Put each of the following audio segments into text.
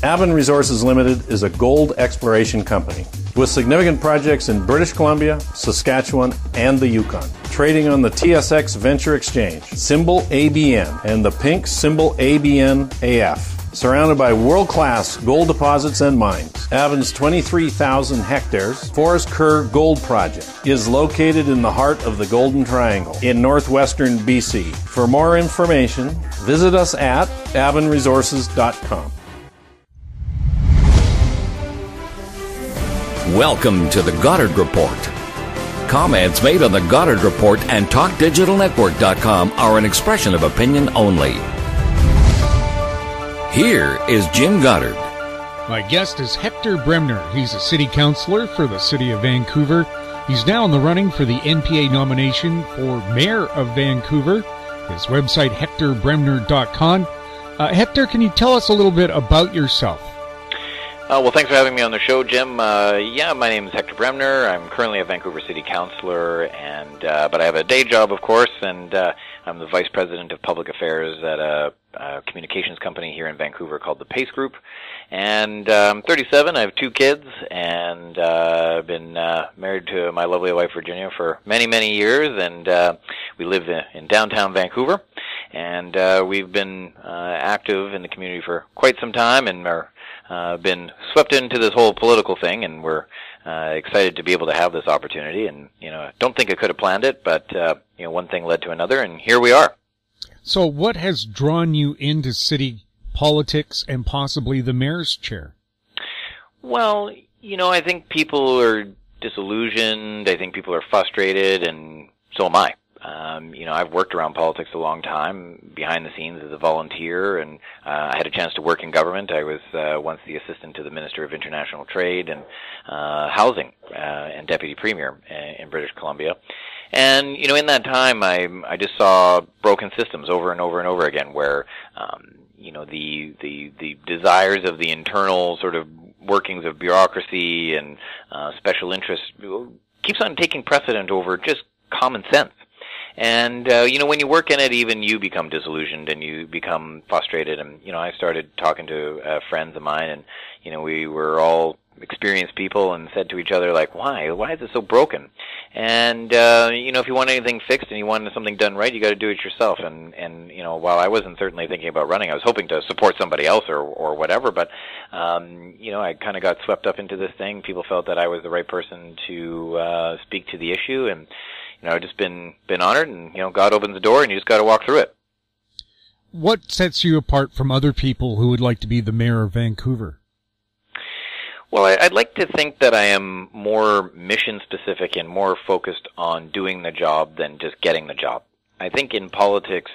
Avon Resources Limited is a gold exploration company with significant projects in British Columbia, Saskatchewan, and the Yukon. Trading on the TSX Venture Exchange, symbol ABN, and the pink symbol ABN-AF. Surrounded by world-class gold deposits and mines, Avon's 23,000 hectares Forest Kerr Gold Project is located in the heart of the Golden Triangle in northwestern BC. For more information, visit us at avonresources.com. Welcome to the Goddard Report. Comments made on the Goddard Report and TalkDigitalNetwork.com are an expression of opinion only. Here is Jim Goddard. My guest is Hector Bremner. He's a city councillor for the city of Vancouver. He's now in the running for the NPA nomination for Mayor of Vancouver. His website, HectorBremner.com. Hector, can you tell us a little bit about yourself? Well, thanks for having me on the show, Jim. My name is Hector Bremner. I'm currently a Vancouver City Councillor, but I have a day job, of course, and I'm the Vice President of Public Affairs at a communications company here in Vancouver called the Pace Group. And I'm 37, I have 2 kids, and I've been married to my lovely wife, Virginia, for many, many years, and we live in downtown Vancouver. And we've been active in the community for quite some time, and are been swept into this whole political thing, and we're excited to be able to have this opportunity. And I don't think I could have planned it, but one thing led to another, and here we are. So what has drawn you into city politics and possibly the mayor's chair? Well, I think people are disillusioned. I think people are frustrated, and so am I. I've worked around politics a long time, behind the scenes as a volunteer, and I had a chance to work in government. I was once the assistant to the Minister of International Trade and Housing and Deputy Premier in British Columbia. And, in that time, I just saw broken systems over and over and over again where, the desires of the internal sort of workings of bureaucracy and special interests keeps on taking precedent over just common sense. And, when you work in it, even you become disillusioned and you become frustrated. And, I started talking to friends of mine, and, we were all experienced people and said to each other, like, why is it so broken? And, if you want anything fixed and you want something done right, you got to do it yourself. And, while I wasn't certainly thinking about running, I was hoping to support somebody else or whatever, but, I kind of got swept up into this thing. People felt that I was the right person to speak to the issue, and I've just been honored, and, God opens the door and you just got to walk through it. What sets you apart from other people who would like to be the mayor of Vancouver? Well, I'd like to think that I am more mission-specific and more focused on doing the job than just getting the job. I think in politics,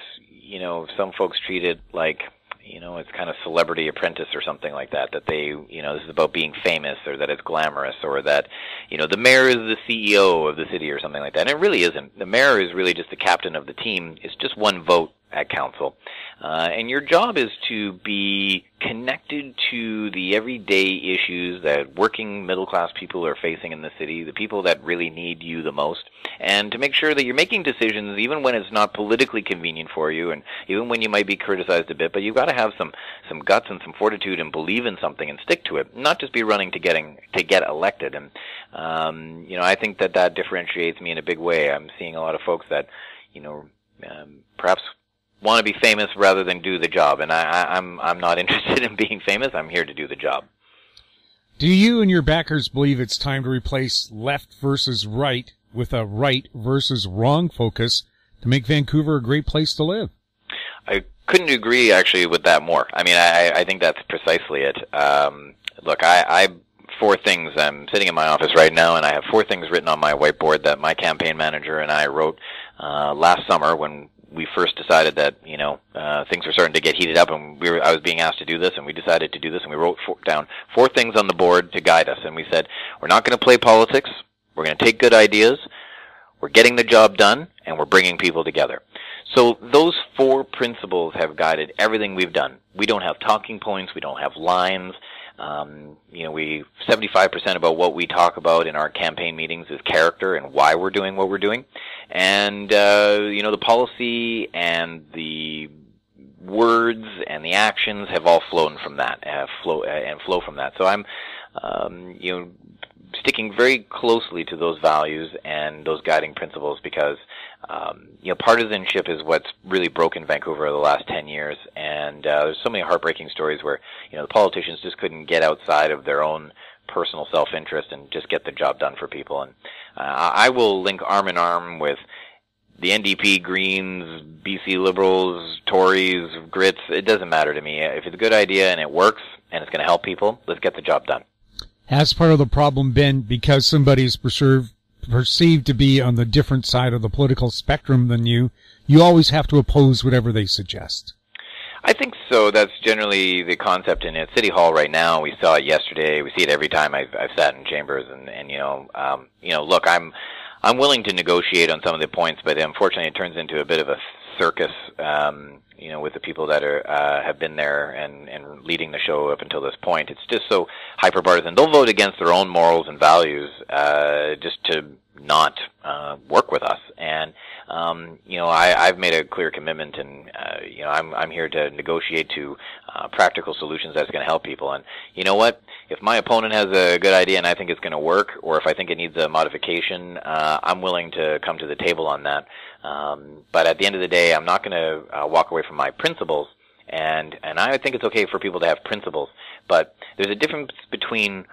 some folks treat it like, it's kind of Celebrity Apprentice or something like that they, this is about being famous, or that it's glamorous, or that, the mayor is the CEO of the city or something like that. And it really isn't. The mayor is really just the captain of the team. It's just one vote at council. And your job is to be connected to the everyday issues that working middle-class people are facing in the city, the people that really need you the most, and to make sure that you're making decisions even when it's not politically convenient for you, and even when you might be criticized a bit, but you've got to have some guts and some fortitude and believe in something and stick to it, not just be running to get elected. And, I think that differentiates me in a big way. I'm seeing a lot of folks that, perhaps want to be famous rather than do the job, and I'm not interested in being famous. I'm here to do the job. Do you and your backers believe it's time to replace left versus right with a right versus wrong focus to make Vancouver a great place to live? I couldn't agree actually with that more. I mean, I think that's precisely it. Look, I 4 things. I'm sitting in my office right now, and I have 4 things written on my whiteboard that my campaign manager and I wrote last summer when we first decided that, things were starting to get heated up, and I was being asked to do this, and we decided to do this, and we wrote down 4 things on the board to guide us. And we said, we're not going to play politics. We're going to take good ideas. We're getting the job done, and we're bringing people together. So those 4 principles have guided everything we've done. We don't have talking points. We don't have lines. 75% about what we talk about in our campaign meetings is character and why we're doing what we're doing. And, the policy and the words and the actions have all flown from that, flow from that. So I'm, sticking very closely to those values and those guiding principles because, partisanship is what's really broken Vancouver over the last 10 years. And there's so many heartbreaking stories where, the politicians just couldn't get outside of their own personal self-interest and just get the job done for people. And I will link arm in arm with the NDP, Greens, BC Liberals, Tories, Grits. It doesn't matter to me. If it's a good idea and it works and it's going to help people, let's get the job done. Has part of the problem been because somebody's perceived to be on the different side of the political spectrum than you always have to oppose whatever they suggest? I think so. That's generally the concept in City Hall right now. We saw it yesterday. We see it every time I've sat in chambers, and look, I'm willing to negotiate on some of the points, but unfortunately, it turns into a bit of a circus. With the people that have been there and leading the show up until this point. It's just so hyper-partisan. They'll vote against their own morals and values just to not work with us. And I've made a clear commitment, and I'm here to negotiate to practical solutions that's going to help people. And you know what? If my opponent has a good idea and I think it's going to work, or if I think it needs a modification, I'm willing to come to the table on that. But at the end of the day, I'm not going to walk away from my principles. And I think it's okay for people to have principles. But there's a difference between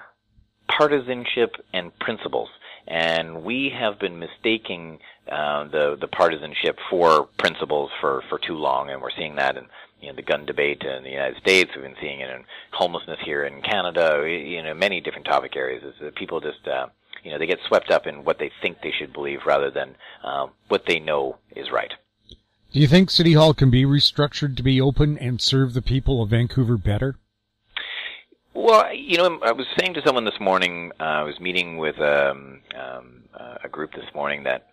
partisanship and principles. And we have been mistaking the partisanship for principles for too long, and we're seeing that in the gun debate in the United States. We've been seeing it in homelessness here in Canada. Many different topic areas. Is that people just they get swept up in what they think they should believe rather than what they know is right. Do you think City Hall can be restructured to be open and serve the people of Vancouver better? Well, I was saying to someone this morning, I was meeting with a group this morning that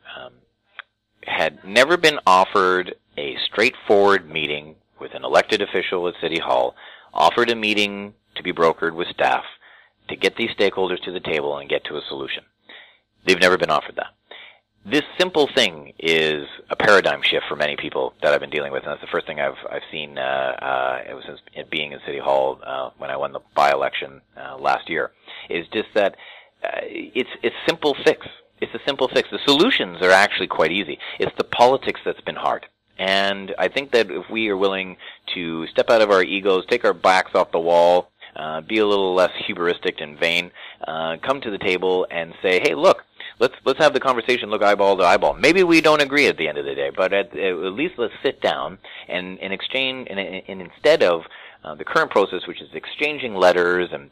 had never been offered a straightforward meeting with an elected official at City Hall, offered a meeting to be brokered with staff to get these stakeholders to the table and get to a solution. They've never been offered that. This simple thing is a paradigm shift for many people that I've been dealing with, and that's the first thing I've seen since it being in City Hall when I won the by-election last year. Is just that it's simple fix. It's a simple fix. The solutions are actually quite easy. It's the politics that's been hard. And I think that if we are willing to step out of our egos, take our backs off the wall, be a little less hubristic and vain, come to the table and say, hey, look, let's have the conversation, look eyeball to eyeball. Maybe we don't agree at the end of the day, but at least let's sit down and exchange, and instead of the current process, which is exchanging letters and,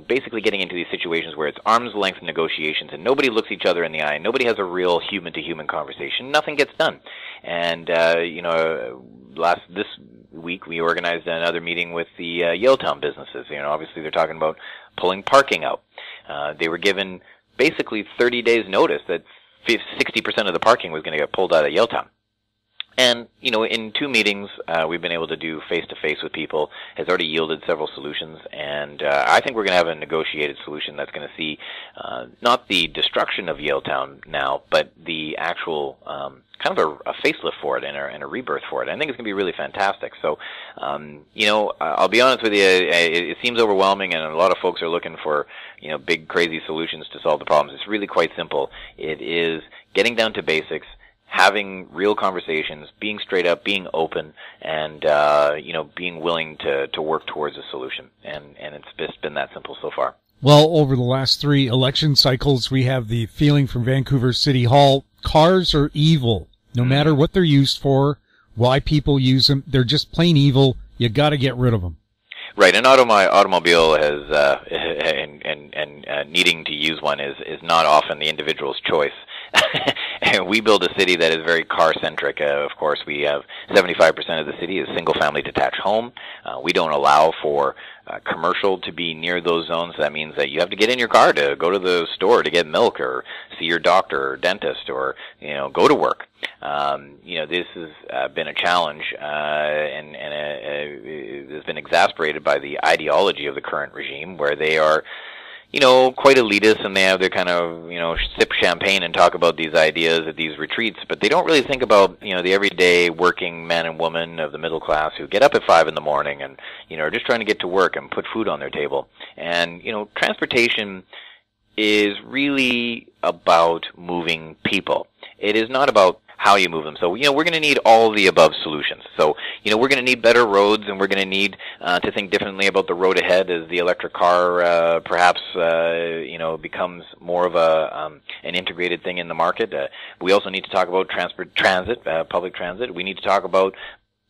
basically getting into these situations where it's arm's length negotiations and nobody looks each other in the eye, nobody has a real human-to-human conversation, nothing gets done. And, this week we organized another meeting with the Yaletown businesses. Obviously they're talking about pulling parking out. They were given basically 30 days notice that 60% of the parking was going to get pulled out of Yaletown. And, in 2 meetings, we've been able to do face-to-face with people, has already yielded several solutions, and I think we're going to have a negotiated solution that's going to see not the destruction of Yaletown now, but the actual kind of a facelift for it and a rebirth for it. I think it's going to be really fantastic. So, I'll be honest with you, it seems overwhelming, and a lot of folks are looking for, big, crazy solutions to solve the problems. It's really quite simple. It is getting down to basics, having real conversations, being straight up, being open, and being willing to work towards a solution. And it's just been that simple so far. Well, over the last 3 election cycles, we have the feeling from Vancouver City Hall, cars are evil. No matter what they're used for, why people use them, they're just plain evil. You got to get rid of them. Right, an automobile has and needing to use one is not often the individual's choice. And we build a city that is very car-centric. Of course, we have 75% of the city is single-family detached home. We don't allow for commercial to be near those zones. That means that you have to get in your car to go to the store to get milk or see your doctor or dentist or, go to work. This has been a challenge, and it has been exacerbated by the ideology of the current regime, where they are quite elitist, and they have their kind of, sip champagne and talk about these ideas at these retreats, but they don't really think about, the everyday working men and women of the middle class who get up at 5 in the morning and, are just trying to get to work and put food on their table. And, transportation is really about moving people. It is not about how you move them. So, we're going to need all the above solutions. So, we're going to need better roads, and we're going to need to think differently about the road ahead as the electric car perhaps, becomes more of an integrated thing in the market. We also need to talk about public transit. We need to talk about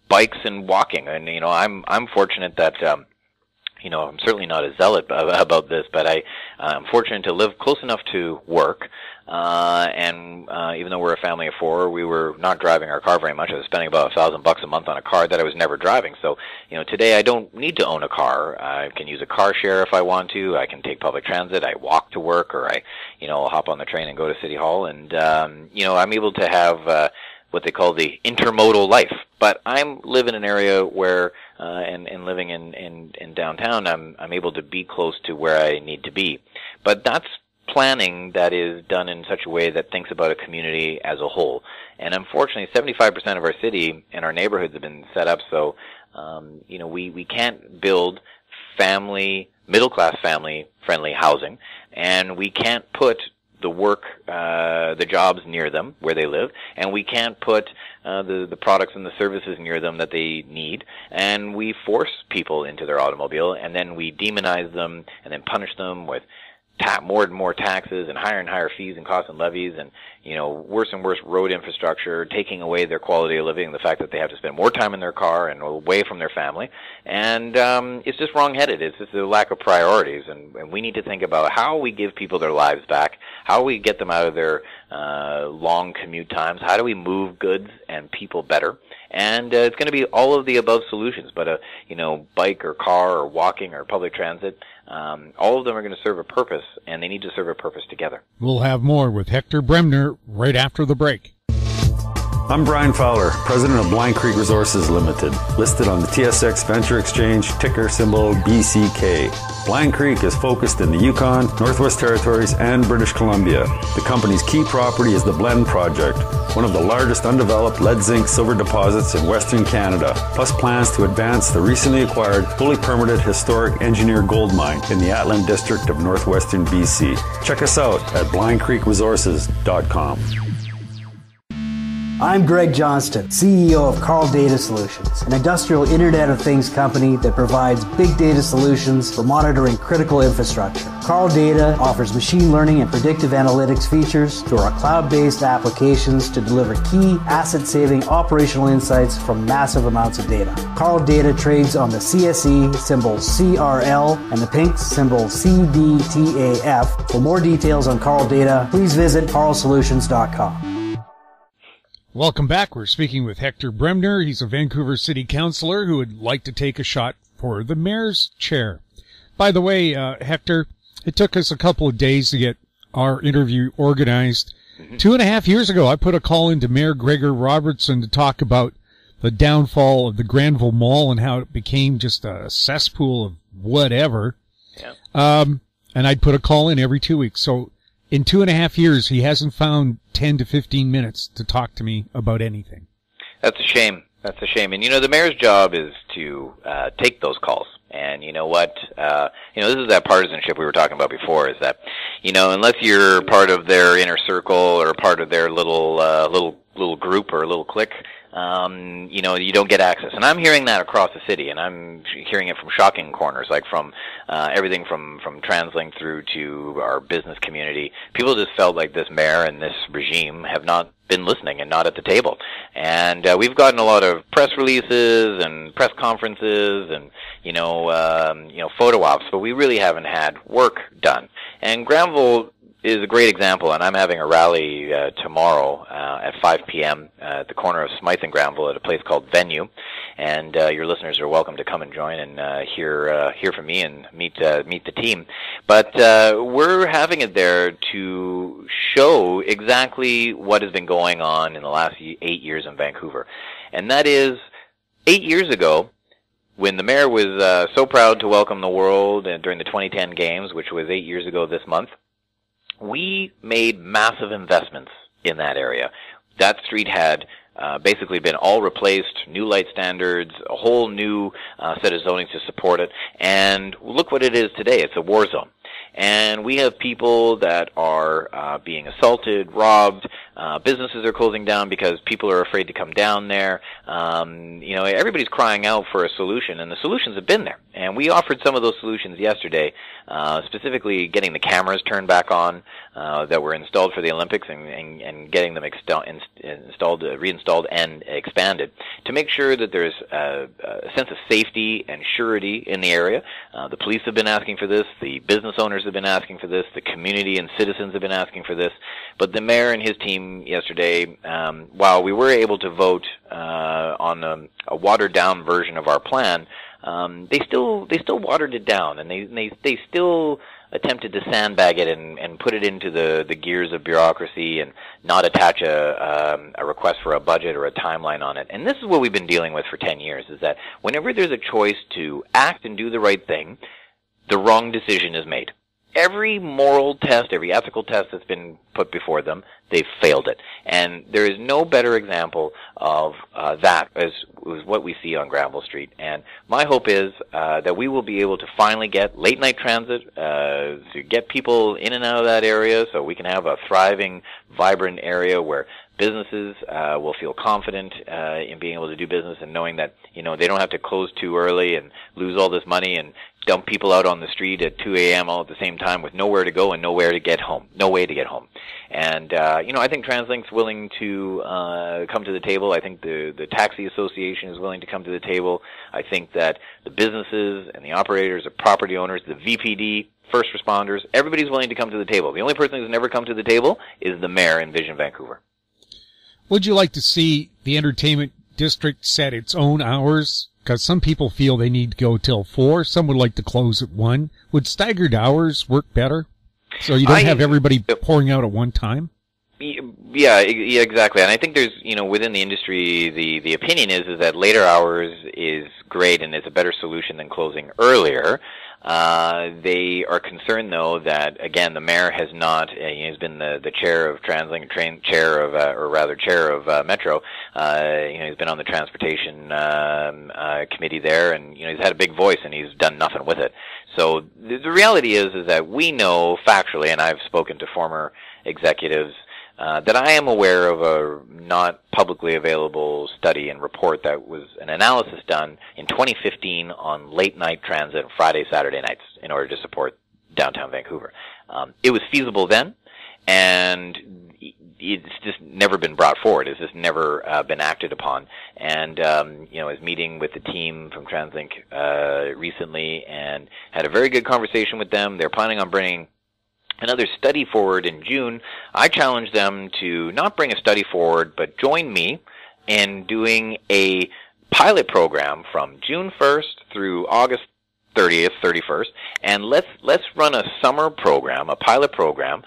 bikes and walking. And, I'm fortunate that I'm certainly not a zealot about this, but I'm fortunate to live close enough to work. And even though we're a family of 4, we were not driving our car very much. I was spending about $1,000 a month on a car that I was never driving. So, today I don't need to own a car. I can use a car share if I want to. I can take public transit. I walk to work, or I'll hop on the train and go to City Hall. And, I'm able to have what they call the intermodal life. But I'm live in an area where, and living in downtown, I'm able to be close to where I need to be. But that's planning that is done in such a way that thinks about a community as a whole. And unfortunately, 75% of our city and our neighborhoods have been set up so, we can't build middle-class family-friendly housing, and we can't put the jobs near them where they live, and we can't put the products and the services near them that they need, and we force people into their automobile, and then we demonize them and then punish them with more and more taxes and higher fees and costs and levies, and worse and worse road infrastructure, taking away their quality of living, the fact that they have to spend more time in their car and away from their family. And it's just wrong-headed. It's just a lack of priorities, and we need to think about how we give people their lives back, how we get them out of their long commute times, how do we move goods and people better. And it's going to be all of the above solutions, but bike or car or walking or public transit, all of them are going to serve a purpose, and they need to serve a purpose together. We'll have more with Hector Bremner right after the break. I'm Brian Fowler, president of Blind Creek Resources Limited, listed on the TSX Venture Exchange, ticker symbol BCK. Blind Creek is focused in the Yukon, Northwest Territories, and British Columbia. The company's key property is the Blend Project, one of the largest undeveloped lead-zinc-silver deposits in Western Canada, plus plans to advance the recently acquired, fully permitted historic engineered gold mine in the Atlan District of northwestern BC. Check us out at blindcreekresources.com. I'm Greg Johnston, CEO of Carl Data Solutions, an industrial Internet of Things company that provides big data solutions for monitoring critical infrastructure. Carl Data offers machine learning and predictive analytics features through our cloud-based applications to deliver key asset-saving operational insights from massive amounts of data. Carl Data trades on the CSE symbol CRL and the pink symbol CDTAF. For more details on Carl Data, please visit carlsolutions.com. Welcome back. We're speaking with Hector Bremner. He's a Vancouver City Councillor who would like to take a shot for the mayor's chair. By the way, Hector, it took us a couple of days to get our interview organized. 2.5 years ago, I put a call into Mayor Gregor Robertson to talk about the downfall of the Granville Mall and how it became just a cesspool of whatever. Yeah. And I'd put a call in every 2 weeks. So in 2.5 years, he hasn't found 10 to 15 minutes to talk to me about anything. That's a shame. That's a shame. And, the mayor's job is to take those calls. And you know what? This is that partisanship we were talking about before, is that, unless you're part of their inner circle or part of their little group or little clique, you don't get access. And I'm hearing that across the city, and I'm hearing it from shocking corners, like from everything from TransLink through to our business community. People just felt like this mayor and this regime have not been listening and not at the table. And we've gotten a lot of press releases and press conferences and photo ops, but we really haven't had work done. And Granville is a great example, and I'm having a rally tomorrow at 5 p.m. At the corner of Smythe and Granville at a place called Venue, and your listeners are welcome to come and join and hear from me and meet the team. But we're having it there to show exactly what has been going on in the last 8 years in Vancouver, and that is 8 years ago, when the mayor was so proud to welcome the world during the 2010 games, which was 8 years ago this month, we made massive investments in that area. That street had basically been all replaced, new light standards, a whole new set of zoning to support it, and look what it is today. It's a war zone. And we have people that are being assaulted, robbed, businesses are closing down because people are afraid to come down there. Everybody's crying out for a solution, and the solutions have been there. And we offered some of those solutions yesterday, specifically getting the cameras turned back on that were installed for the Olympics and getting them reinstalled and expanded to make sure that there's a sense of safety and surety in the area. The police have been asking for this. The business owners have been asking for this. The community and citizens have been asking for this. But the mayor and his team yesterday, while we were able to vote on a watered-down version of our plan, they still watered it down, and they still attempted to sandbag it and put it into the gears of bureaucracy and not attach a request for a budget or a timeline on it. And this is what we've been dealing with for 10 years, is that whenever there's a choice to act and do the right thing, the wrong decision is made. Every moral test, every ethical test that's been put before them, they've failed it. And there is no better example of that as what we see on Granville Street. And my hope is that we will be able to finally get late-night transit, to get people in and out of that area so we can have a thriving, vibrant area where businesses will feel confident in being able to do business and knowing that, they don't have to close too early and lose all this money and dump people out on the street at 2 a.m. all at the same time with nowhere to go and nowhere to get home, no way to get home. And, I think TransLink's willing to come to the table. I think the Taxi Association is willing to come to the table. I think that the businesses and the operators, the property owners, the VPD, first responders, everybody's willing to come to the table. The only person who's never come to the table is the mayor in Vision Vancouver. Would you like to see the entertainment district set its own hours? Because some people feel they need to go till 4. Some would like to close at 1. Would staggered hours work better? So you don't have everybody pouring out at one time? Yeah, exactly. And I think there's, within the industry, the opinion is that later hours is great and is a better solution than closing earlier. They are concerned, though, that, again, the mayor has not, he's been the chair of TransLink, chair of Metro. He's been on the transportation committee there, and, he's had a big voice, and he's done nothing with it. So the reality is that we know factually, and I've spoken to former executives, that I am aware of a not publicly available study and report that was an analysis done in 2015 on late-night transit Friday, Saturday nights in order to support downtown Vancouver. It was feasible then, and it's just never been brought forward. It's just never been acted upon. And, I was meeting with the team from TransLink recently and had a very good conversation with them. They're planning on bringing another study forward in June. I challenged them to not bring a study forward, but join me in doing a pilot program from June 1st through August 30th, 31st, and let's run a summer program, a pilot program.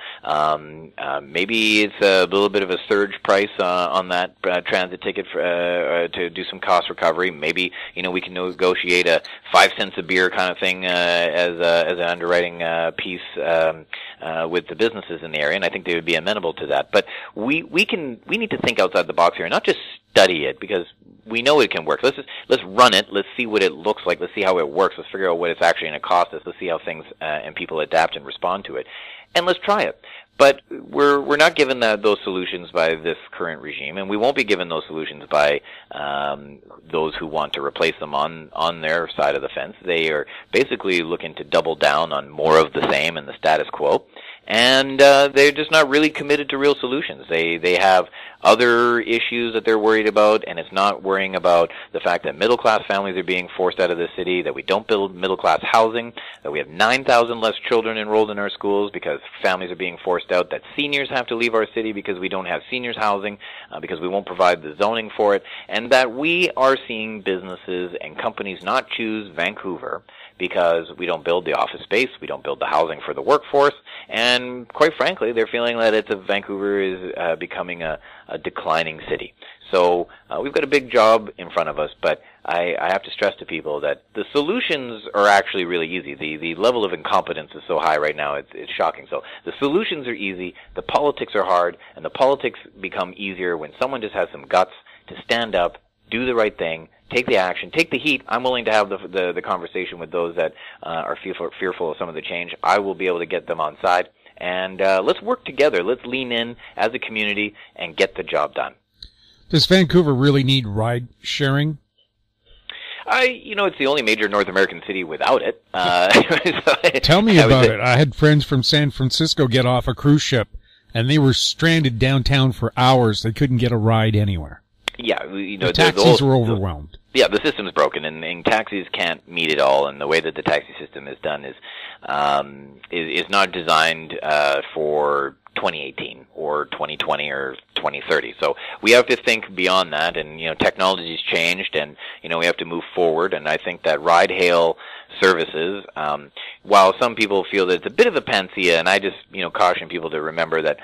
Maybe it's a little bit of a surge price on that transit ticket to do some cost recovery. Maybe we can negotiate a 5 cents a beer kind of thing as an underwriting piece with the businesses in the area, and I think they would be amenable to that. But we need to think outside the box here, and not just study it, because we know it can work. Let's run it. Let's see what it looks like. Let's see how it works. Let's figure out what it's actually going to cost us. Let's see how things and people adapt and respond to it, and let's try it. But we're not given those solutions by this current regime, and we won't be given those solutions by those who want to replace them on their side of the fence. They are basically looking to double down on more of the same and the status quo. And they're just not really committed to real solutions. They have other issues that they're worried about, and it's not worrying about the fact that middle-class families are being forced out of the city, that we don't build middle-class housing, that we have 9,000 less children enrolled in our schools because families are being forced out, that seniors have to leave our city because we don't have seniors housing, because we won't provide the zoning for it, and that we are seeing businesses and companies not choose Vancouver because we don't build the office space, we don't build the housing for the workforce, and quite frankly, they're feeling that Vancouver is becoming a declining city. So we've got a big job in front of us, but I have to stress to people that the solutions are actually really easy. The level of incompetence is so high right now, it's shocking. So the solutions are easy, the politics are hard, and the politics become easier when someone just has some guts to stand up, do the right thing, take the action, take the heat. I'm willing to have the conversation with those that are fearful of some of the change. I will be able to get them on side. And let's work together. Let's lean in as a community and get the job done. Does Vancouver really need ride sharing? It's the only major North American city without it. Tell me about it. I had friends from San Francisco get off a cruise ship, and they were stranded downtown for hours. They couldn't get a ride anywhere. Yeah, the taxis were overwhelmed. Yeah, the system's broken, and taxis can't meet it all. And the way that the taxi system is done is not designed for 2018 or 2020 or 2030. So we have to think beyond that, and technology's changed, and we have to move forward. And I think that ride-hail services, while some people feel that it's a bit of a panacea, and I just caution people to remember that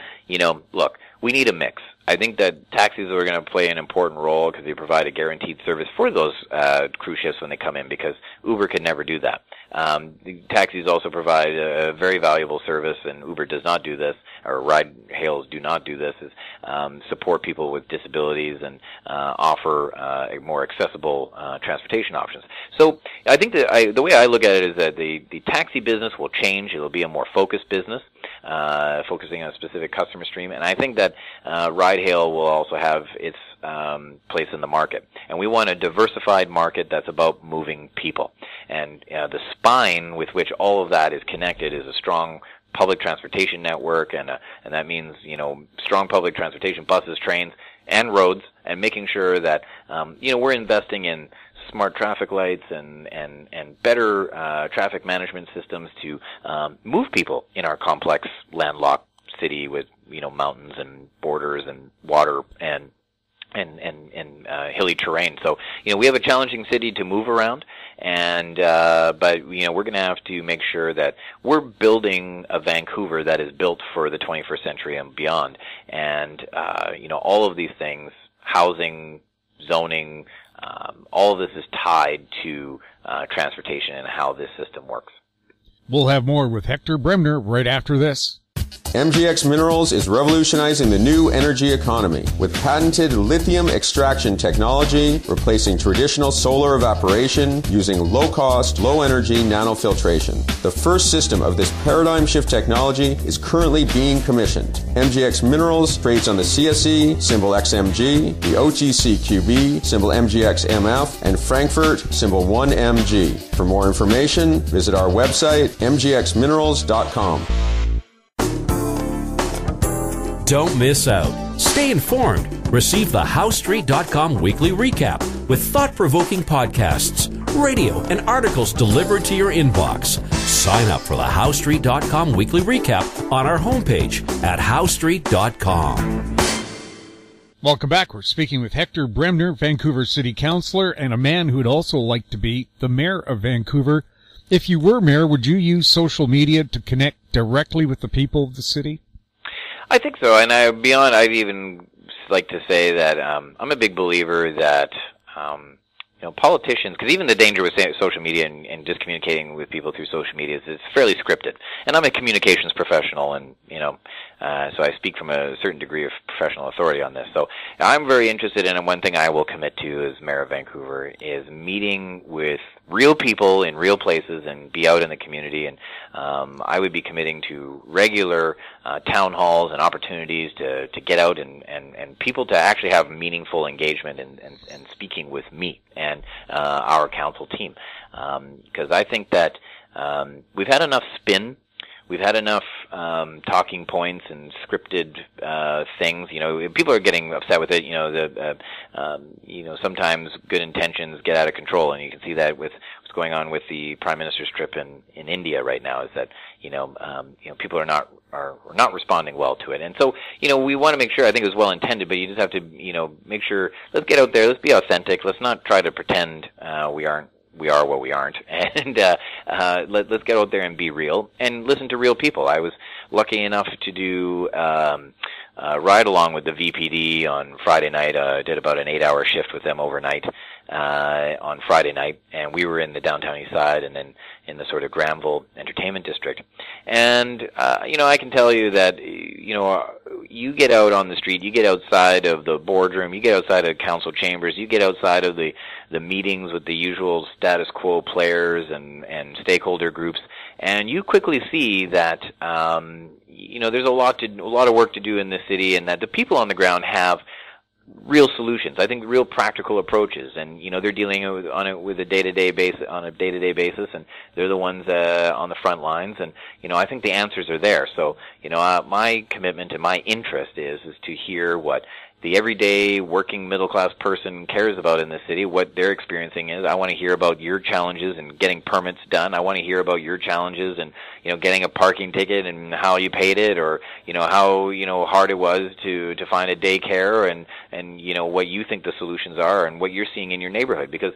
look, we need a mix. I think that taxis are going to play an important role because they provide a guaranteed service for those cruise ships when they come in, because Uber can never do that. The taxis also provide a very valuable service, and Uber does not do this, or ride hails do not do this, is support people with disabilities and offer a more accessible transportation options. So I think that the way I look at it is that the taxi business will change. It will be a more focused business, focusing on a specific customer stream. And I think that ride hail will also have its place in the market. And we want a diversified market that's about moving people. And the spine with which all of that is connected is a strong public transportation network, and that means strong public transportation, buses, trains, and roads, and making sure that we're investing in smart traffic lights and better traffic management systems to move people in our complex landlocked city with mountains and borders and water and hilly terrain. So we have a challenging city to move around, and but we're going to have to make sure that we're building a Vancouver that is built for the 21st century and beyond. And all of these things, housing, zoning, all of this is tied to transportation and how this system works. We'll have more with Hector Bremner right after this. MGX Minerals is revolutionizing the new energy economy with patented lithium extraction technology, replacing traditional solar evaporation using low-cost, low-energy nanofiltration. The first system of this paradigm shift technology is currently being commissioned. MGX Minerals trades on the CSE, symbol XMG, the OTCQB, symbol MGXMF, and Frankfurt, symbol 1MG. For more information, visit our website, mgxminerals.com. Don't miss out. Stay informed. Receive the HowStreet.com weekly recap with thought-provoking podcasts, radio, and articles delivered to your inbox. Sign up for the HowStreet.com weekly recap on our homepage at HowStreet.com. Welcome back. We're speaking with Hector Bremner, Vancouver City Councillor, and a man who would also like to be the Mayor of Vancouver. If you were Mayor, would you use social media to connect directly with the people of the city? I think so, and I'd even like to say that I'm a big believer that politicians, because even the danger with social media and just communicating with people through social media is it's fairly scripted. And I'm a communications professional, and so I speak from a certain degree of professional authority on this. So I'm very interested in, and one thing I will commit to as Mayor of Vancouver is meeting with real people in real places and be out in the community. And I would be committing to regular town halls and opportunities to get out and people to actually have meaningful engagement and speaking with me and our council team. Because I think that we've had enough spin. We've had enough talking points and scripted things. People are getting upset with it. Sometimes good intentions get out of control, and you can see that with what's going on with the Prime Minister's trip in India right now. Is that people are not responding well to it, and so we want to make sure. I think it was well intended, but you just have to make sure. Let's get out there. Let's be authentic. Let's not try to pretend we aren't we are what we aren't, and let's get out there and be real and listen to real people. I was lucky enough to do ride along with the VPD on Friday night. Did about an 8-hour shift with them overnight on Friday night, and we were in the downtown east side and then in the sort of Granville Entertainment District. And I can tell you that you get out on the street, you get outside of the boardroom, you get outside of council chambers, you get outside of the meetings with the usual status quo players and stakeholder groups, and you quickly see that there's a lot of work to do in this city, and that the people on the ground have real solutions. I think real practical approaches, and they're dealing on a day-to-day basis, and they're the ones on the front lines, and I think the answers are there. So my commitment and my interest is to hear what the everyday working middle-class person cares about in the city, what they're experiencing is. I want to hear about your challenges in getting permits done. I want to hear about your challenges in, getting a parking ticket and how you paid it, or, how, hard it was to find a daycare, and what you think the solutions are and what you're seeing in your neighborhood. Because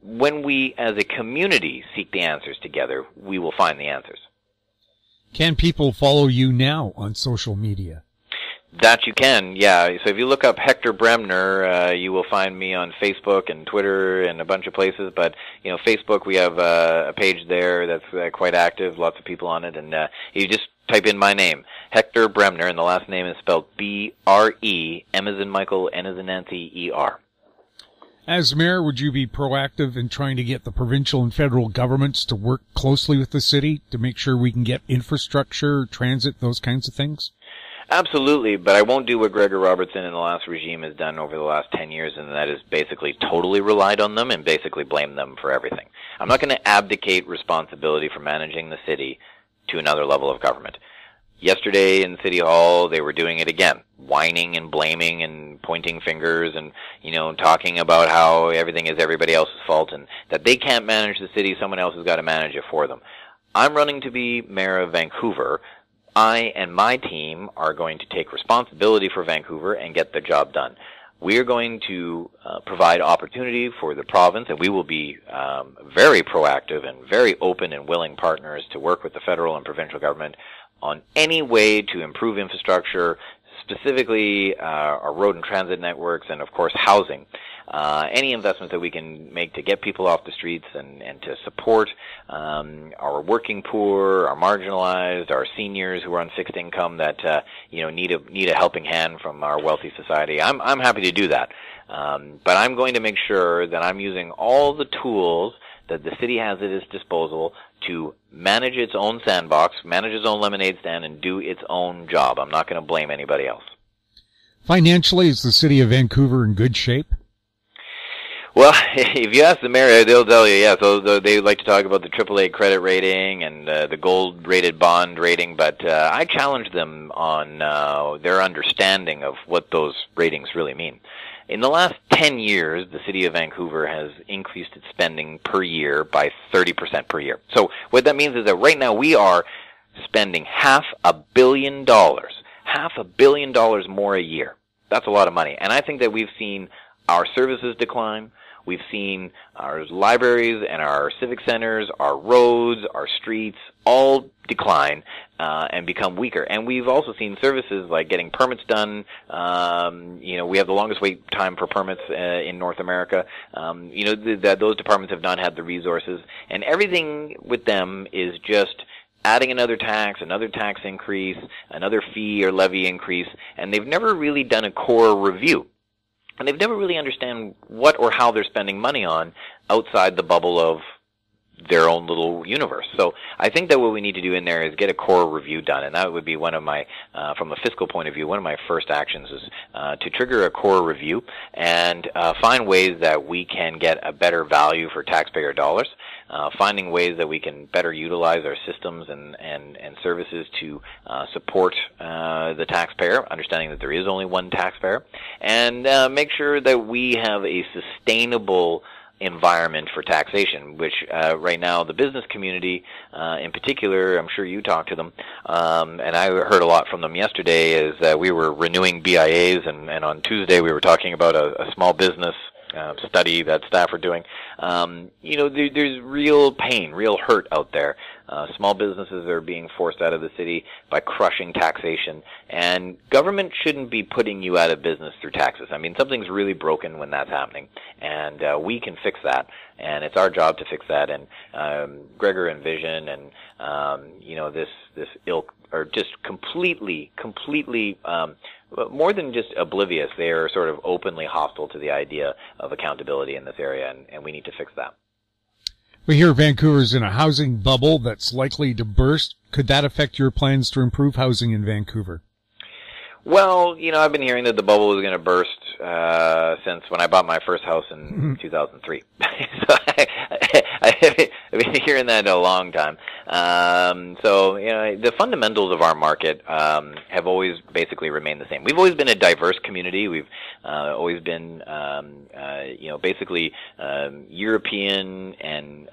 when we, as a community, seek the answers together, we will find the answers. Can people follow you now on social media? That you can, yeah. So if you look up Hector Bremner, you will find me on Facebook and Twitter and a bunch of places. But, Facebook, we have a page there that's quite active, lots of people on it. And you just type in my name, Hector Bremner, and the last name is spelled B-R-E, M as in Michael, N as in Nancy, E-R. As mayor, would you be proactive in trying to get the provincial and federal governments to work closely with the city to make sure we can get infrastructure, transit, those kinds of things? Absolutely, but I won't do what Gregor Robertson in the last regime has done over the last 10 years, and that is basically totally relied on them and basically blame them for everything. I'm not going to abdicate responsibility for managing the city to another level of government. Yesterday in City Hall, they were doing it again, whining and blaming and pointing fingers and, talking about how everything is everybody else's fault and that they can't manage the city, someone else has got to manage it for them. I'm running to be mayor of Vancouver. I and my team are going to take responsibility for Vancouver and get the job done. We are going to provide opportunity for the province, and we will be very proactive and very open and willing partners to work with the federal and provincial government on any way to improve infrastructure, specifically our road and transit networks and, of course, housing. Any investments that we can make to get people off the streets and to support our working poor, our marginalized, our seniors who are on fixed income that need a helping hand from our wealthy society. I'm happy to do that, but I'm going to make sure that I'm using all the tools that the city has at its disposal to manage its own sandbox, manage its own lemonade stand, and do its own job. I'm not going to blame anybody else. Financially, is the city of Vancouver in good shape? Well, if you ask the mayor, they'll tell you, yeah. So they like to talk about the AAA credit rating and the gold-rated bond rating, but I challenge them on their understanding of what those ratings really mean. In the last 10 years, the city of Vancouver has increased its spending per year by 30% per year. So what that means is that right now we are spending $500 million more a year. That's a lot of money. And I think that we've seen our services decline. We've seen our libraries and our civic centers, our roads, our streets all decline and become weaker. And we've also seen services like getting permits done. We have the longest wait time for permits in North America. That those departments have not had the resources. And everything with them is just adding another tax increase, another fee or levy increase, and they've never really done a core review. And they've never really understand what or how they're spending money on outside the bubble of their own little universe. So I think that what we need to do in there is get a core review done, and that would be one of my, from a fiscal point of view, one of my first actions is to trigger a core review and find ways that we can get a better value for taxpayer dollars, finding ways that we can better utilize our systems and services to support the taxpayer, understanding that there is only one taxpayer, and make sure that we have a sustainable environment for taxation, which right now the business community in particular, I'm sure you talked to them, and I heard a lot from them yesterday, is that we were renewing BIAs, and on Tuesday we were talking about a small business study that staff are doing. There's real pain, real hurt out there. Small businesses are being forced out of the city by crushing taxation, and government shouldn't be putting you out of business through taxes. I mean, something's really broken when that's happening, and we can fix that, and it's our job to fix that. And Gregor and Vision and this ilk are just completely more than just oblivious. They are sort of openly hostile to the idea of accountability in this area, and we need to fix that. We hear Vancouver's in a housing bubble that's likely to burst. Could that affect your plans to improve housing in Vancouver? Well, I've been hearing that the bubble was going to burst since when I bought my first house in 2003. So I've been hearing that a long time. The fundamentals of our market have always basically remained the same. We've always been a diverse community. We've always been, basically European and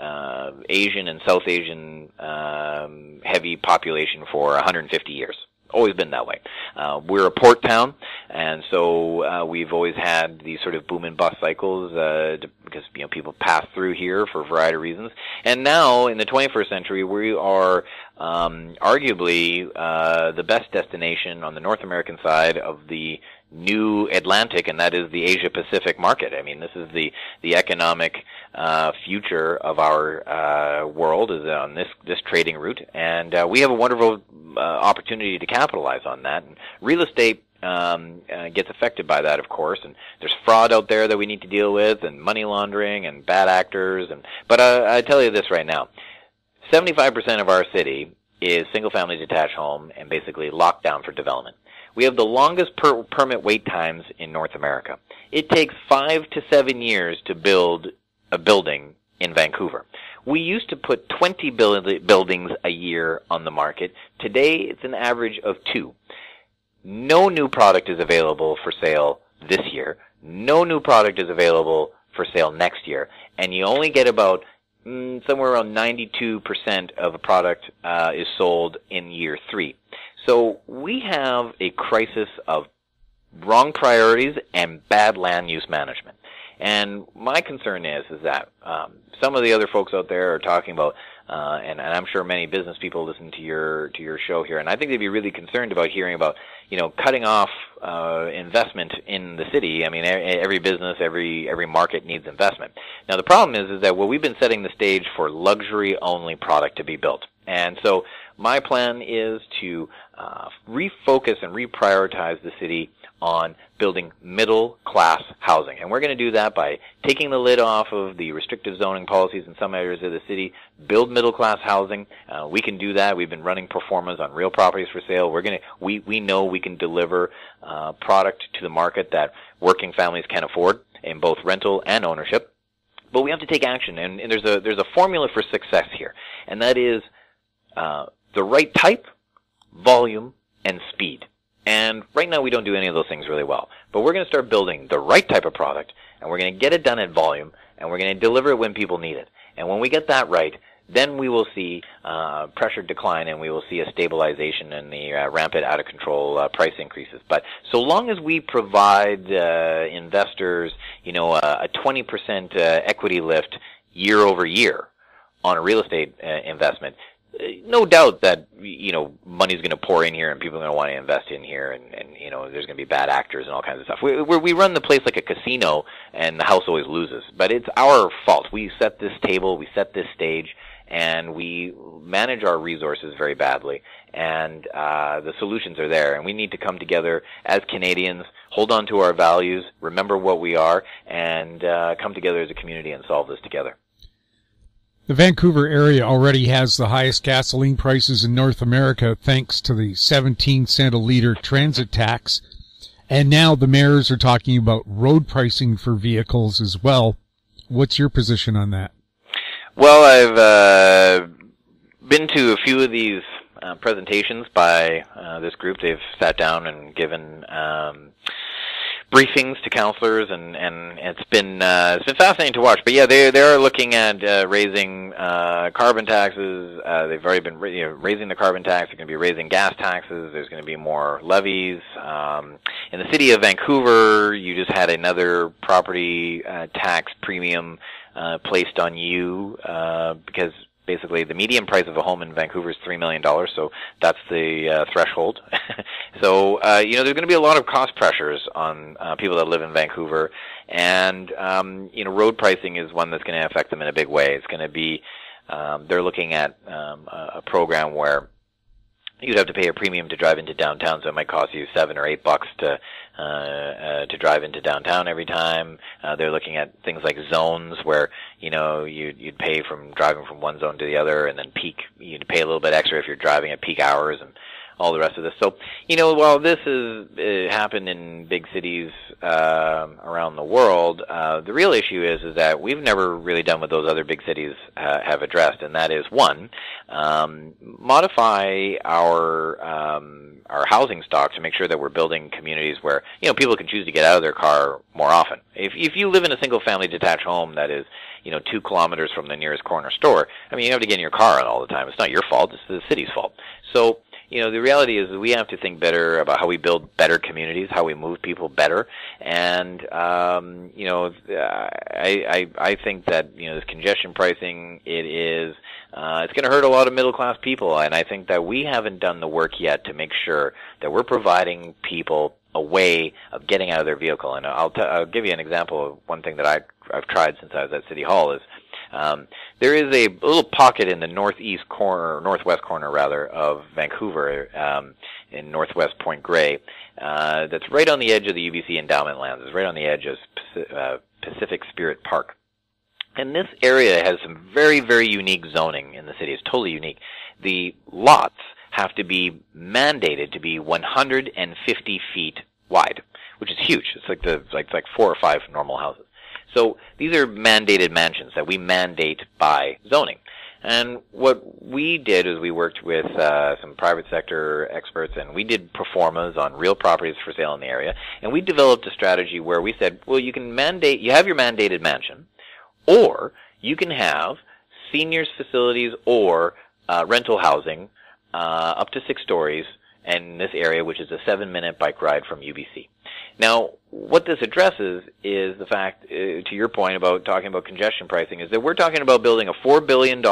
Asian and South Asian heavy population for 150 years. Always been that way. We're a port town, and so we've always had these sort of boom and bust cycles because people pass through here for a variety of reasons. And now in the 21st century, we are arguably the best destination on the North American side of the new Atlantic, and that is the Asia-Pacific market. I mean, this is the economic future of our world is on this trading route, and we have a wonderful opportunity to capitalize on that. And real estate gets affected by that, of course, and there's fraud out there that we need to deal with, and money laundering, and bad actors. But I tell you this right now, 75% of our city is single-family detached home and basically locked down for development. We have the longest permit wait times in North America. It takes 5 to 7 years to build a building in Vancouver. We used to put 20 buildings a year on the market. Today, it's an average of 2. No new product is available for sale this year. No new product is available for sale next year. And you only get about somewhere around 92% of a product is sold in year 3. So we have a crisis of wrong priorities and bad land use management. And my concern is that some of the other folks out there are talking about, and I'm sure many business people listen to your show here, and I think they'd be really concerned about hearing about, cutting off investment in the city. I mean, every business, every market needs investment. Now, the problem is that we've been setting the stage for luxury-only product to be built. And so my plan is to refocus and reprioritize the city on building middle-class housing. And we're going to do that by taking the lid off of the restrictive zoning policies in some areas of the city, build middle-class housing. We can do that. We've been running performance on real properties for sale. We know we can deliver product to the market that working families can afford in both rental and ownership. But we have to take action, and there's a formula for success here, and that is the right type, volume, and speed. And right now we don't do any of those things really well. But we're going to start building the right type of product, and we're going to get it done at volume, and we're going to deliver it when people need it. And when we get that right, then we will see pressure decline, and we will see a stabilization in the rampant out-of-control price increases. But so long as we provide investors, a 20% equity lift year over year on a real estate investment, no doubt that money's going to pour in here and people are going to want to invest in here, and there's going to be bad actors and all kinds of stuff. We run the place like a casino, and the house always loses. But it's our fault. We set this table, we set this stage, and we manage our resources very badly. And the solutions are there, and we need to come together as Canadians, hold on to our values, remember what we are, and come together as a community and solve this together. The Vancouver area already has the highest gasoline prices in North America thanks to the 17-cent a liter transit tax. And now the mayors are talking about road pricing for vehicles as well. What's your position on that? Well, I've been to a few of these presentations by this group. They've sat down and given briefings to councillors, and it's been fascinating to watch. But yeah, they are looking at raising carbon taxes. They've already been raising the carbon tax. They're going to be raising gas taxes. There's going to be more levies. In the city of Vancouver, you just had another property tax premium placed on you because basically the median price of a home in Vancouver is $3 million, so that's the threshold. So, there's going to be a lot of cost pressures on people that live in Vancouver, and, road pricing is one that's going to affect them in a big way. It's going to be, they're looking at a program where you'd have to pay a premium to drive into downtown, so it might cost you $7 or $8 to drive into downtown every time. They're looking at things like zones where you'd pay from driving from one zone to the other, and then you'd pay a little bit extra if you're driving at peak hours and all the rest of this. So, while this has happened in big cities around the world, the real issue is that we've never really done what those other big cities have addressed, and that is, one, modify our housing stock to make sure that we're building communities where people can choose to get out of their car more often. If you live in a single-family detached home that is 2 kilometers from the nearest corner store, you have to get in your car all the time. It's not your fault; it's the city's fault. So, the reality is that we have to think better about how we build better communities, how we move people better, and I think that this congestion pricing, it's going to hurt a lot of middle class people, and I think that we haven't done the work yet to make sure that we're providing people a way of getting out of their vehicle. And I'll give you an example of one thing that I've tried since I was at City Hall is. There is a little pocket in the northwest corner of Vancouver, in northwest Point Grey, that's right on the edge of the UBC endowment lands. It's right on the edge of Pacific Spirit Park. And this area has some very, very unique zoning in the city. It's totally unique. The lots have to be mandated to be 150 feet wide, which is huge. It's like 4 or 5 normal houses. So these are mandated mansions that we mandate by zoning. And what we did is we worked with some private sector experts, and we did pro formas on real properties for sale in the area. And we developed a strategy where we said, well, you have your mandated mansion, or you can have seniors facilities or rental housing up to 6 stories in this area, which is a 7-minute bike ride from UBC. Now, what this addresses is the fact, to your point about talking about congestion pricing, is that we're talking about building a $4 billion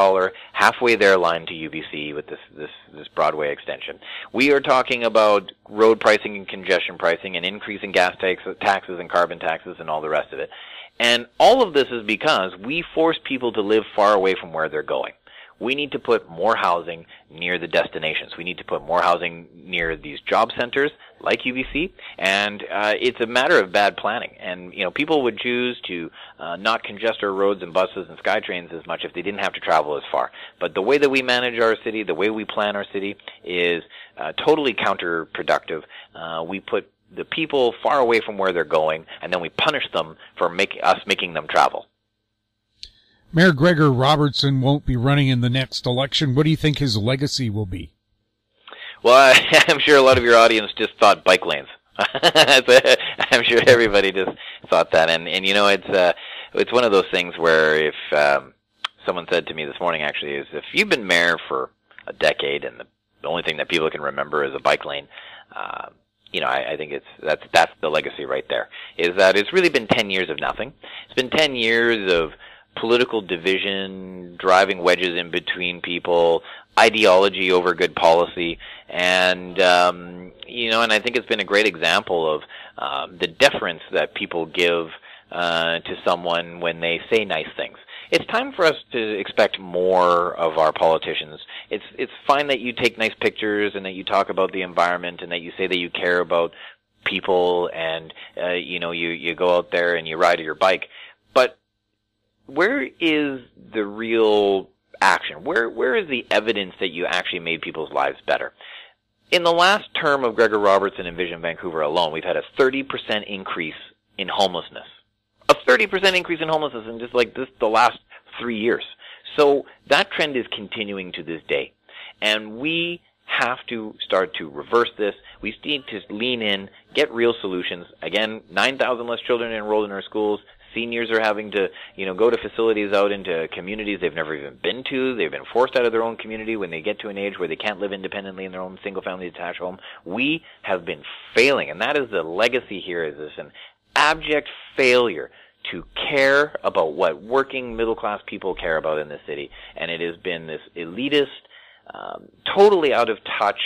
halfway there line to UBC with this Broadway extension. We are talking about road pricing and congestion pricing and increasing gas taxes and carbon taxes and all the rest of it. And all of this is because we force people to live far away from where they're going. We need to put more housing near the destinations. We need to put more housing near these job centers like UBC, and it's a matter of bad planning. And people would choose to not congest our roads and buses and SkyTrains as much if they didn't have to travel as far. But the way that we manage our city, the way we plan our city, is totally counterproductive. We put the people far away from where they're going, and then we punish them for making them travel. Mayor Gregor Robertson won't be running in the next election. What do you think his legacy will be? Well, I'm sure a lot of your audience just thought bike lanes. I'm sure everybody just thought that. And it's one of those things where if someone said to me this morning, actually, is if you've been mayor for a decade and the only thing that people can remember is a bike lane, I think that's the legacy right there, is that it's really been 10 years of nothing. It's been 10 years of political division, driving wedges in between people, ideology over good policy, and and I think it's been a great example of the deference that people give to someone when they say nice things. It's time for us to expect more of our politicians. It's fine that you take nice pictures and that you talk about the environment and that you say that you care about people and you go out there and you ride your bike, but where is the real action? Where is the evidence that you actually made people's lives better? In the last term of Gregor Robertson in Vision Vancouver alone, we've had a 30% increase in homelessness. A 30% increase in homelessness in just like the last 3 years. So that trend is continuing to this day. And we have to start to reverse this. We need to lean in, get real solutions. Again, 9,000 less children enrolled in our schools. Seniors are having to, go to facilities out into communities they've never even been to. They've been forced out of their own community when they get to an age where they can't live independently in their own single-family detached home. We have been failing, and that is the legacy here, is this an abject failure to care about what working middle-class people care about in this city. And it has been this elitist, totally out of touch,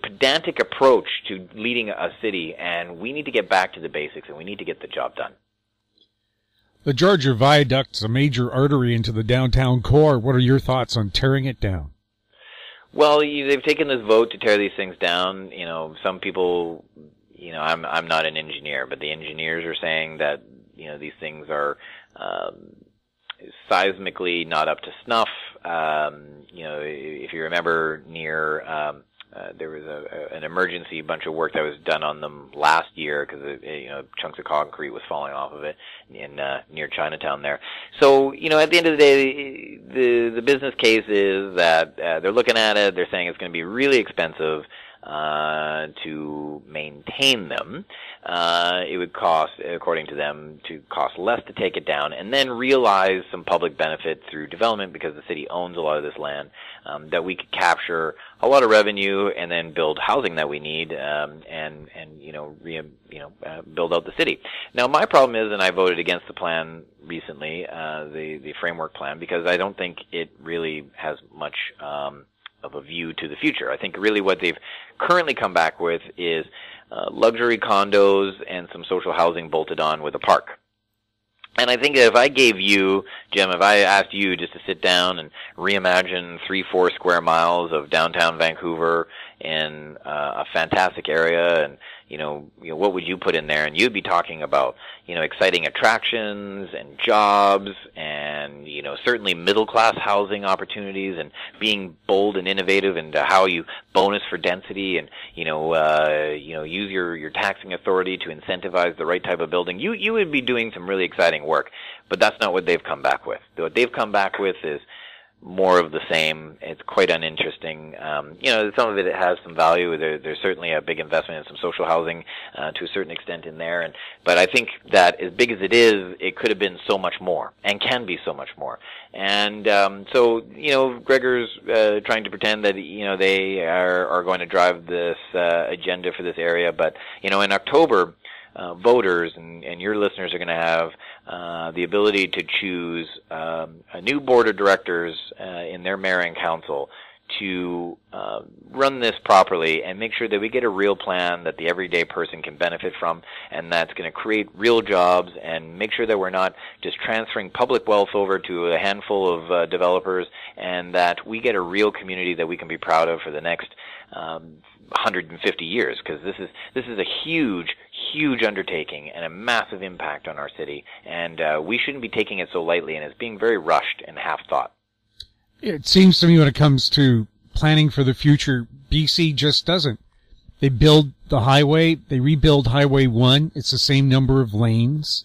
pedantic approach to leading a city, and we need to get back to the basics, and we need to get the job done. The Georgia Viaduct's a major artery into the downtown core. What are your thoughts on tearing it down? Well, they've taken this vote to tear these things down. Some people, I'm not an engineer, but the engineers are saying that, these things are seismically not up to snuff. If you remember near, there was an emergency bunch of work that was done on them last year because, chunks of concrete was falling off of it in, near Chinatown there. So, at the end of the day, the business case is that, they're looking at it, they're saying it's going to be really expensive, to maintain them. It would cost, according to them, to cost less to take it down and then realize some public benefit through development because the city owns a lot of this land, that we could capture a lot of revenue and then build housing that we need, build out the city. Now, my problem is, and I voted against the plan recently, the framework plan, because I don't think it really has much, of a view to the future. I think really what they've currently come back with is luxury condos and some social housing bolted on with a park. And I think that if I gave you, Jim, if I asked you just to sit down and reimagine 3-4 square miles of downtown Vancouver in a fantastic area, and what would you put in there? And you'd be talking about, exciting attractions and jobs and, certainly middle-class housing opportunities and being bold and innovative and how you bonus for density and, use your taxing authority to incentivize the right type of building. You would be doing some really exciting work, but that's not what they've come back with. What they've come back with is more of the same. It's quite uninteresting. Some of it has some value. There's certainly a big investment in some social housing to a certain extent in there. But I think that as big as it is, it could have been so much more and can be so much more. And Gregor's trying to pretend that they are going to drive this agenda for this area. But in October, voters and your listeners are going to have the ability to choose a new board of directors in their mayor and council to run this properly and make sure that we get a real plan that the everyday person can benefit from, and that's going to create real jobs and make sure that we're not just transferring public wealth over to a handful of developers, and that we get a real community that we can be proud of for the next 150 years, because this is a huge undertaking and a massive impact on our city, and we shouldn't be taking it so lightly, and it's being very rushed and half-thought. It seems to me when it comes to planning for the future, BC just doesn't. They build the highway, they rebuild Highway 1, it's the same number of lanes.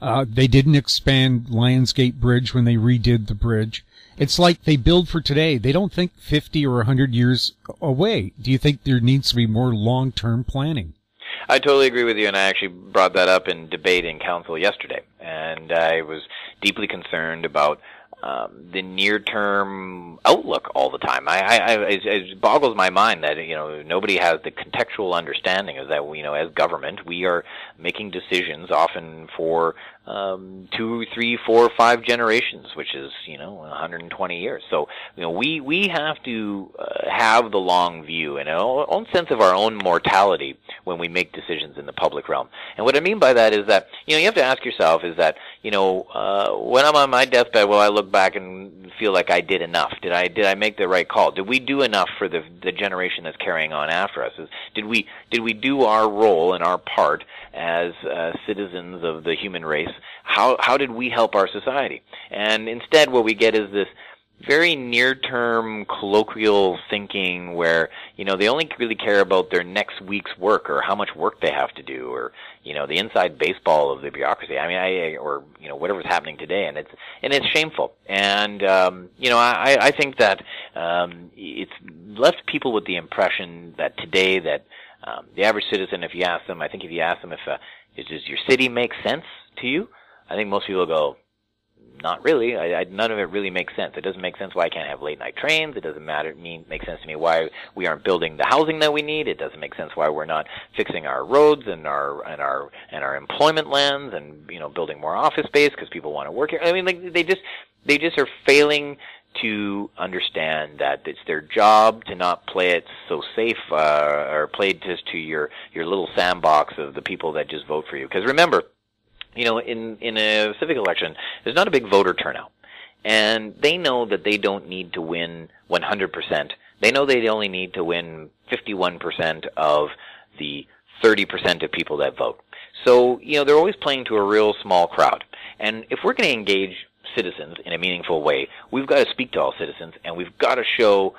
They didn't expand Lionsgate Bridge when they redid the bridge. It's like they build for today. They don't think 50 or 100 years away. Do you think there needs to be more long-term planning? I totally agree with you, and I actually brought that up in debate in council yesterday. And I was deeply concerned about the near-term outlook all the time. It boggles my mind that nobody has the contextual understanding of that. As government, we are making decisions often for 2, 3, 4, 5 generations, which is 120 years. So we have to have the long view and our own sense of our own mortality when we make decisions in the public realm. And what I mean by that is that you have to ask yourself is that when I'm on my deathbed, will I look back and feel like I did enough? Did I make the right call? Did we do enough for the generation that's carrying on after us? Did we do our role and our part as citizens of the human race? How did we help our society? And instead, what we get is this very near-term colloquial thinking where, they only really care about their next week's work or how much work they have to do or, the inside baseball of the bureaucracy. Or whatever's happening today. And it's shameful. And, I think that, it's left people with the impression that today that, the average citizen, if you ask them if does your city make sense to you? I think most people go, not really. None of it really makes sense. It doesn't make sense why I can't have late night trains. It doesn't make sense to me why we aren't building the housing that we need. It doesn't make sense why we're not fixing our roads and our employment lands and building more office space because people want to work here. I mean, they just are failing to understand that it's their job to not play it so safe or play just to your little sandbox of the people that just vote for you. Because remember, in a civic election, there's not a big voter turnout. And they know that they don't need to win 100%. They know they only need to win 51% of the 30% of people that vote. So, they're always playing to a real small crowd. And if we're going to engage citizens in a meaningful way, we've got to speak to all citizens, and we've got to show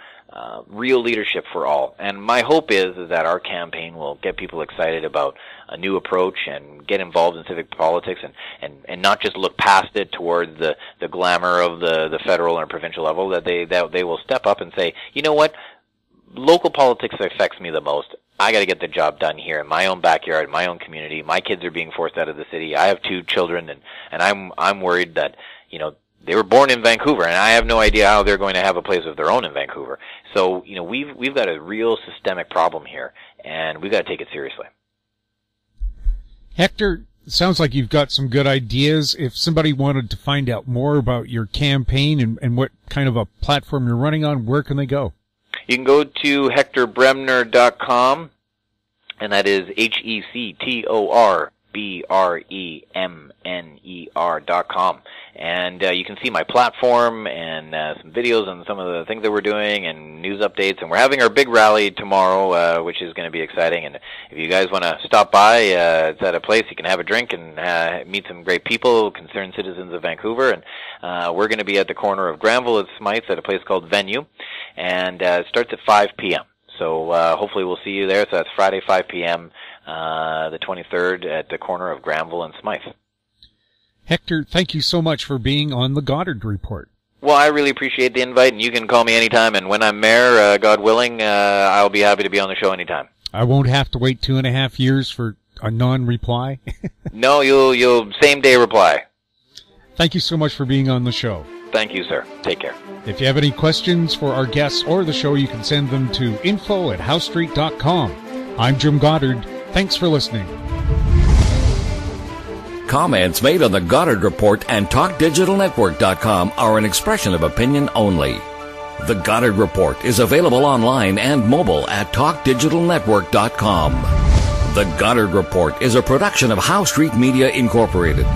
real leadership for all. And my hope is that our campaign will get people excited about a new approach and get involved in civic politics and not just look past it towards the glamour of the federal or provincial level, that they will step up and say, you know what, local politics affects me the most. I got to get the job done here in my own backyard, in my own community. My kids are being forced out of the city. I have 2 children, and I'm worried that, they were born in Vancouver, and I have no idea how they're going to have a place of their own in Vancouver. So, we've got a real systemic problem here, and we've got to take it seriously. Hector, it sounds like you've got some good ideas. If somebody wanted to find out more about your campaign and what kind of a platform you're running on, where can they go? You can go to hectorbremner.com, and that is HectorBremner.com. And you can see my platform and some videos on some of the things that we're doing and news updates. And we're having our big rally tomorrow, which is going to be exciting. And if you guys want to stop by, it's at a place you can have a drink and meet some great people, concerned citizens of Vancouver. And we're going to be at the corner of Granville and Smythe at a place called Venue. And it starts at 5 p.m. So hopefully we'll see you there. So that's Friday, 5 p.m., the 23rd at the corner of Granville and Smythe. Hector, thank you so much for being on the Goddard Report. Well, I really appreciate the invite, and you can call me anytime. And when I'm mayor, God willing, I'll be happy to be on the show anytime. I won't have to wait 2.5 years for a non-reply? No, you'll same-day reply. Thank you so much for being on the show. Thank you, sir. Take care. If you have any questions for our guests or the show, you can send them to info@housestreet.com. I'm Jim Goddard. Thanks for listening. Comments made on the Goddard Report and TalkDigitalNetwork.com are an expression of opinion only. The Goddard Report is available online and mobile at TalkDigitalNetwork.com. The Goddard Report is a production of House Street Media Incorporated.